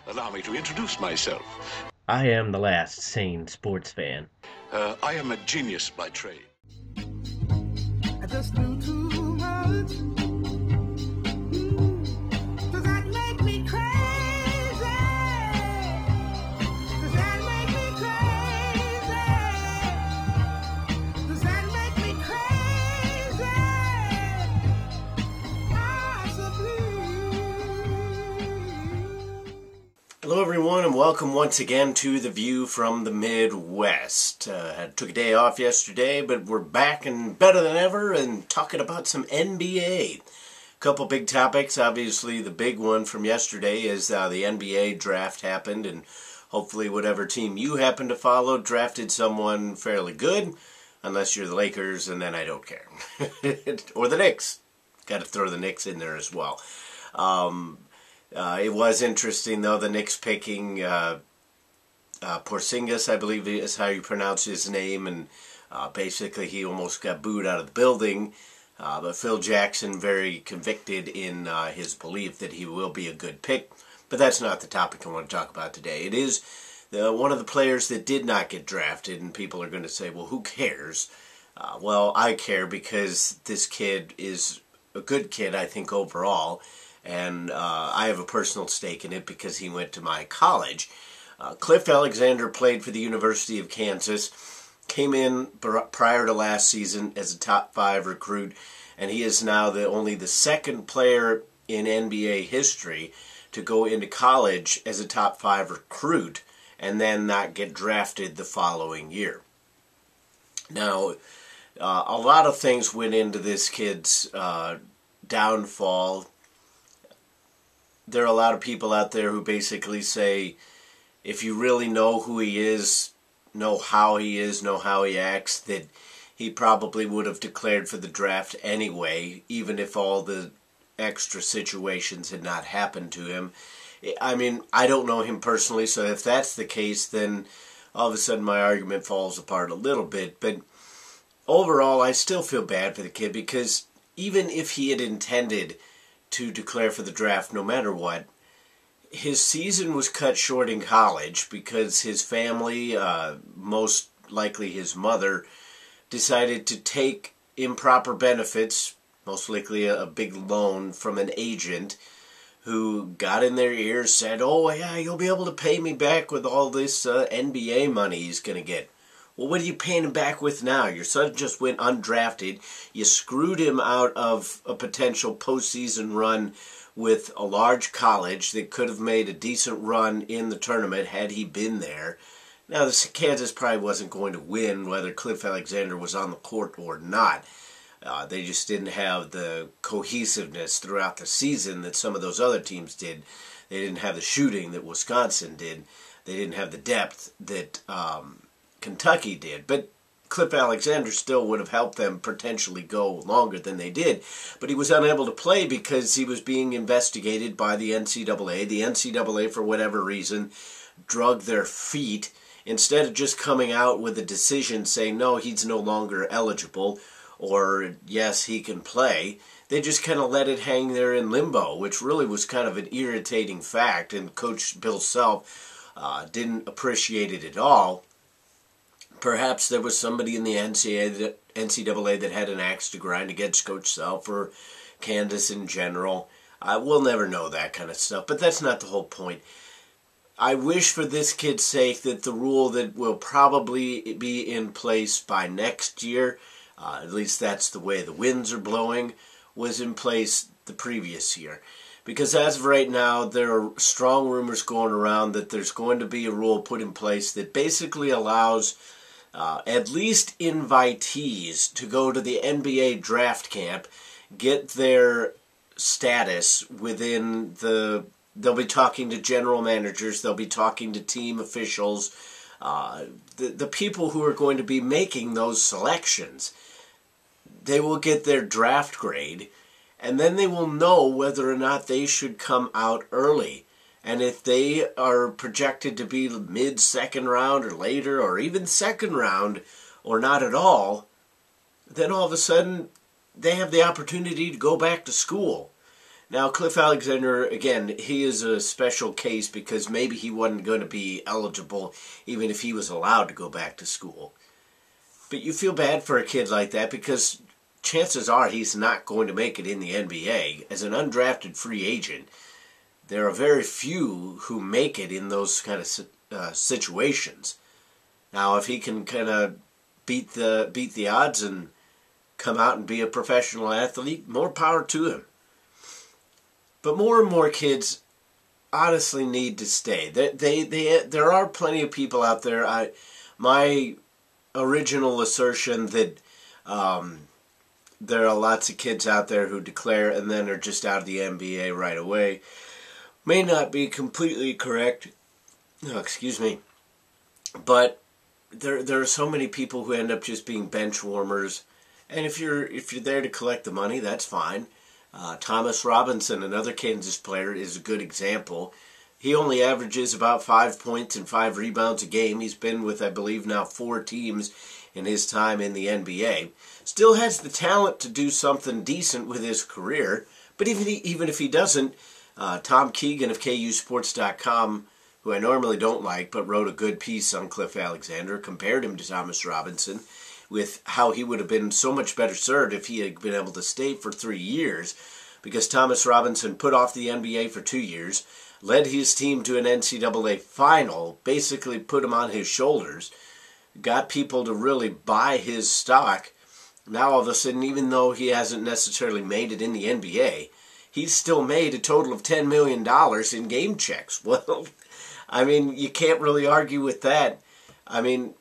Allow me to introduce myself. I am the last sane sports fan. I am a genius by trade. I just knew too much. Does that make me crazy? Does that make me crazy? Does that make me crazy? Possibly. Hello everyone and welcome once again to The View from the Midwest. Took a day off yesterday, but we're back and better than ever and talking about some NBA. Couple big topics. Obviously the big one from yesterday is the NBA draft happened, and hopefully whatever team you happen to follow drafted someone fairly good, unless you're the Lakers, and then I don't care. Or the Knicks. Got to throw the Knicks in there as well. It was interesting, though, the Knicks picking Porzingis, I believe is how you pronounce his name, and basically he almost got booed out of the building. But Phil Jackson very convicted in his belief that he will be a good pick. But that's not the topic I want to talk about today. It is one of the players that did not get drafted, and people are going to say, well, who cares? Well, I care because this kid is a good kid, I think, overall. And I have a personal stake in it because he went to my college. Cliff Alexander played for the University of Kansas, came in prior to last season as a top 5 recruit, and he is now only the second player in NBA history to go into college as a top 5 recruit and then not get drafted the following year. Now, a lot of things went into this kid's downfall. There are a lot of people out there who basically say, if you really know who he is, know how he is, know how he acts, that he probably would have declared for the draft anyway, even if all the extra situations had not happened to him. I mean, I don't know him personally, so if that's the case, then all of a sudden my argument falls apart a little bit. But overall, I still feel bad for the kid, because even if he had intended to declare for the draft no matter what, his season was cut short in college because his family, most likely his mother, decided to take improper benefits, most likely a big loan from an agent who got in their ears, said, oh yeah, you'll be able to pay me back with all this NBA money he's going to get. Well, what are you paying him back with now? Your son just went undrafted. You screwed him out of a potential postseason run with a large college that could have made a decent run in the tournament had he been there. Now, Kansas probably wasn't going to win whether Cliff Alexander was on the court or not. They just didn't have the cohesiveness throughout the season that some of those other teams did. They didn't have the shooting that Wisconsin did. They didn't have the depth that Kentucky did, but Cliff Alexander still would have helped them potentially go longer than they did. But he was unable to play because he was being investigated by the NCAA. The NCAA, for whatever reason, drug their feet. Instead of just coming out with a decision saying, no, he's no longer eligible, or yes, he can play, they just kind of let it hang there in limbo, which really was kind of an irritating fact, and Coach Bill Self didn't appreciate it at all. Perhaps there was somebody in the NCAA that had an axe to grind against Coach Self or Kansas in general. We'll never know that kind of stuff, but that's not the whole point. I wish for this kid's sake that the rule that will probably be in place by next year, at least that's the way the winds are blowing, was in place the previous year. Because as of right now, there are strong rumors going around that there's going to be a rule put in place that basically allows at least invitees to go to the NBA draft camp, get their status within they'll be talking to general managers, they'll be talking to team officials, the people who are going to be making those selections. They will get their draft grade, and then they will know whether or not they should come out early. And if they are projected to be mid-second round or later, or even second round, or not at all, then all of a sudden they have the opportunity to go back to school. Now, Cliff Alexander, again, he is a special case because maybe he wasn't going to be eligible even if he was allowed to go back to school. But you feel bad for a kid like that because chances are he's not going to make it in the NBA. As an undrafted free agent, there are very few who make it in those kind of situations. Now, if he can kind of beat the odds and come out and be a professional athlete, more power to him. But more and more kids honestly need to stay. There are plenty of people out there. My original assertion that there are lots of kids out there who declare and then are just out of the NBA right away may not be completely correct. Oh, excuse me. But there are so many people who end up just being bench warmers. And if you're there to collect the money, that's fine. Thomas Robinson, another Kansas player, is a good example. He only averages about 5 points and 5 rebounds a game. He's been with, I believe, now 4 teams in his time in the NBA. Still has the talent to do something decent with his career. But even if he doesn't, Tom Keegan of KUSports.com, who I normally don't like, but wrote a good piece on Cliff Alexander, compared him to Thomas Robinson, with how he would have been so much better served if he had been able to stay for 3 years, because Thomas Robinson put off the NBA for 2 years, led his team to an NCAA final, basically put him on his shoulders, got people to really buy his stock. Now all of a sudden, even though he hasn't necessarily made it in the NBA, he's still made a total of $10 million in game checks. Well, I mean, you can't really argue with that. I mean,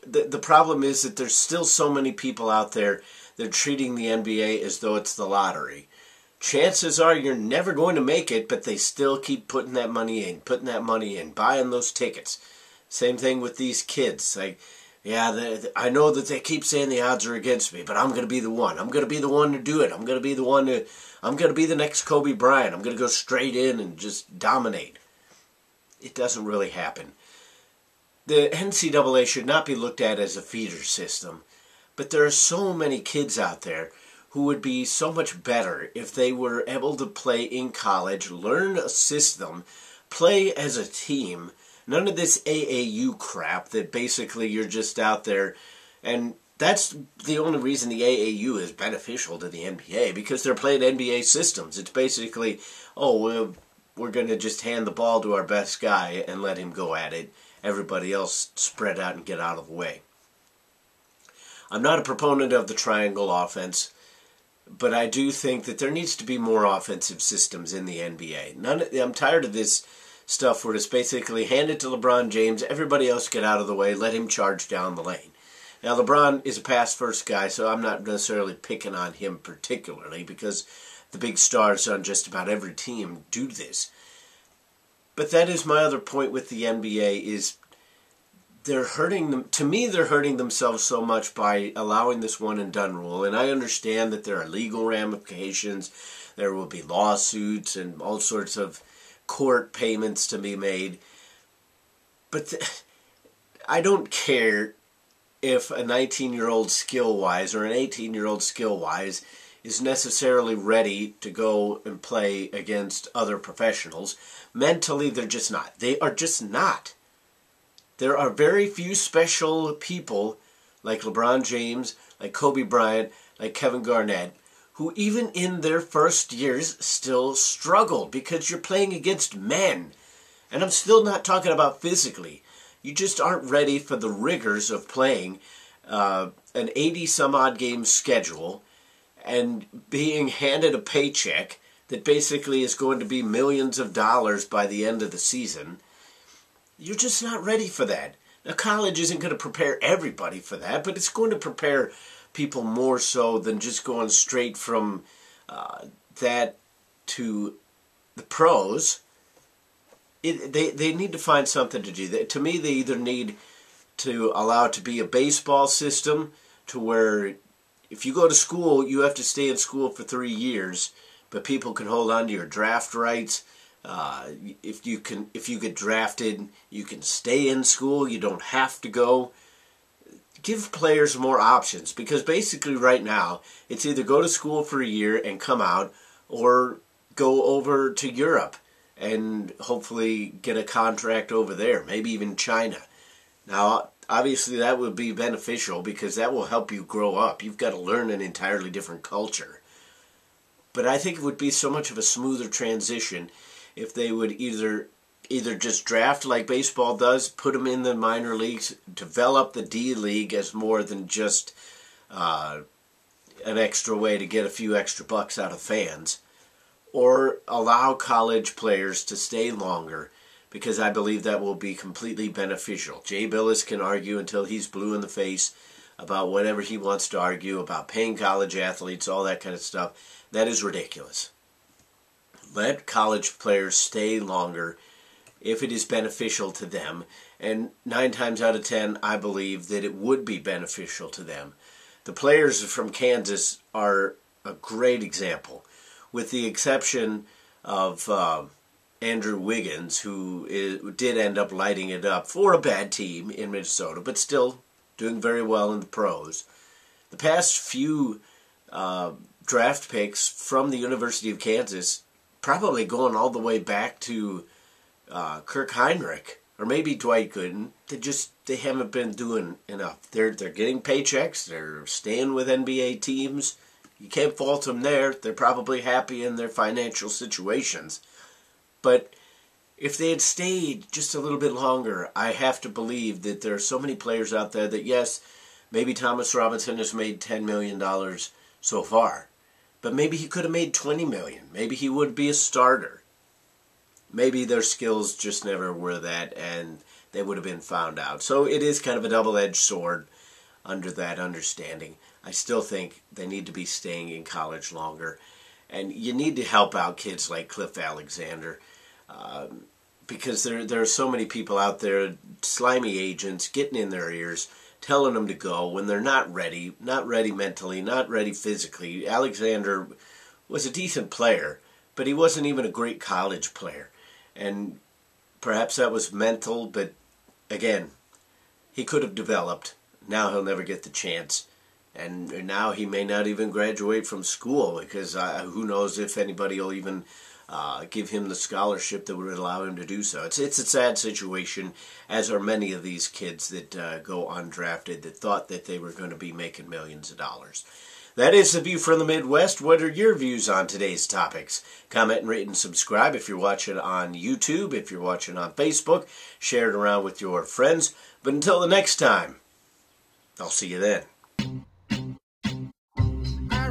the problem is that there's still so many people out there that are treating the NBA as though it's the lottery. Chances are you're never going to make it, but they still keep putting that money in, buying those tickets. Same thing with these kids. Like, yeah, I know that they keep saying the odds are against me, but I'm going to be the one. I'm going to be the one to do it. I'm going to be the next Kobe Bryant. I'm going to go straight in and just dominate. It doesn't really happen. The NCAA should not be looked at as a feeder system, but there are so many kids out there who would be so much better if they were able to play in college, learn a system, play as a team. None of this AAU crap that basically you're just out there. And that's the only reason the AAU is beneficial to the NBA, because they're playing NBA systems. It's basically, we're going to just hand the ball to our best guy and let him go at it. Everybody else spread out and get out of the way. I'm not a proponent of the triangle offense, but I do think that there needs to be more offensive systems in the NBA. I'm tired of this stuff where it's basically hand it to LeBron James, everybody else get out of the way, let him charge down the lane. Now, LeBron is a pass-first guy, so I'm not necessarily picking on him particularly, because the big stars on just about every team do this. But that is my other point with the NBA, is they're hurting them. To me, they're hurting themselves so much by allowing this one-and-done rule. And I understand that there are legal ramifications. There will be lawsuits and all sorts of court payments to be made. But I don't care if a 19-year-old skill-wise or an 18-year-old skill-wise is necessarily ready to go and play against other professionals. Mentally, they're just not. They are just not. There are very few special people like LeBron James, like Kobe Bryant, like Kevin Garnett, who even in their first years still struggle, because you're playing against men. And I'm still not talking about physically. You just aren't ready for the rigors of playing an 80-some-odd game schedule and being handed a paycheck that basically is going to be millions of dollars by the end of the season. You're just not ready for that. Now, college isn't going to prepare everybody for that, but it's going to prepare people more so than just going straight from that to the pros. They need to find something to do. To me, they either need to allow it to be a baseball system to where if you go to school, you have to stay in school for 3 years, but people can hold on to your draft rights. If you get drafted, you can stay in school. You don't have to go. Give players more options, because basically right now it's either go to school for a year and come out, or go over to Europe and hopefully get a contract over there, maybe even China. Now, obviously that would be beneficial because that will help you grow up. You've got to learn an entirely different culture. But I think it would be so much of a smoother transition if they would either just draft like baseball does, put them in the minor leagues, develop the D-League as more than just an extra way to get a few extra bucks out of fans, or allow college players to stay longer, because I believe that will be completely beneficial. Jay Bilas can argue until he's blue in the face about whatever he wants to argue about paying college athletes, all that kind of stuff. That is ridiculous. Let college players stay longer if it is beneficial to them. And 9 times out of 10, I believe that it would be beneficial to them. The players from Kansas are a great example, with the exception of Andrew Wiggins, who did end up lighting it up for a bad team in Minnesota, but still doing very well in the pros. The past few draft picks from the University of Kansas, probably going all the way back to Kirk Heinrich, or maybe Dwight Gooden, they haven't been doing enough. They're getting paychecks, they're staying with NBA teams. You can't fault them there. They're probably happy in their financial situations. But if they had stayed just a little bit longer, I have to believe that there are so many players out there that, yes, maybe Thomas Robinson has made $10 million so far, but maybe he could have made $20 million. Maybe he would be a starter. Maybe their skills just never were that, and they would have been found out. So it is kind of a double-edged sword under that understanding. I still think they need to be staying in college longer. And you need to help out kids like Cliff Alexander, because there are so many people out there, slimy agents, getting in their ears, telling them to go when they're not ready mentally, not ready physically. Alexander was a decent player, but he wasn't even a great college player. And perhaps that was mental, but again, he could have developed. Now he'll never get the chance. And now he may not even graduate from school, because who knows if anybody will even give him the scholarship that would allow him to do so. It's a sad situation, as are many of these kids that go undrafted that thought that they were going to be making millions of dollars. That is The View from the Midwest. What are your views on today's topics? Comment and rate and subscribe if you're watching on YouTube. If you're watching on Facebook, share it around with your friends. But until the next time, I'll see you then. I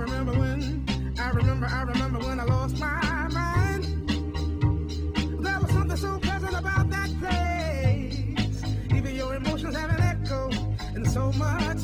remember when I lost my mind. There was something so pleasant about that place. Even your emotions have an echo and so much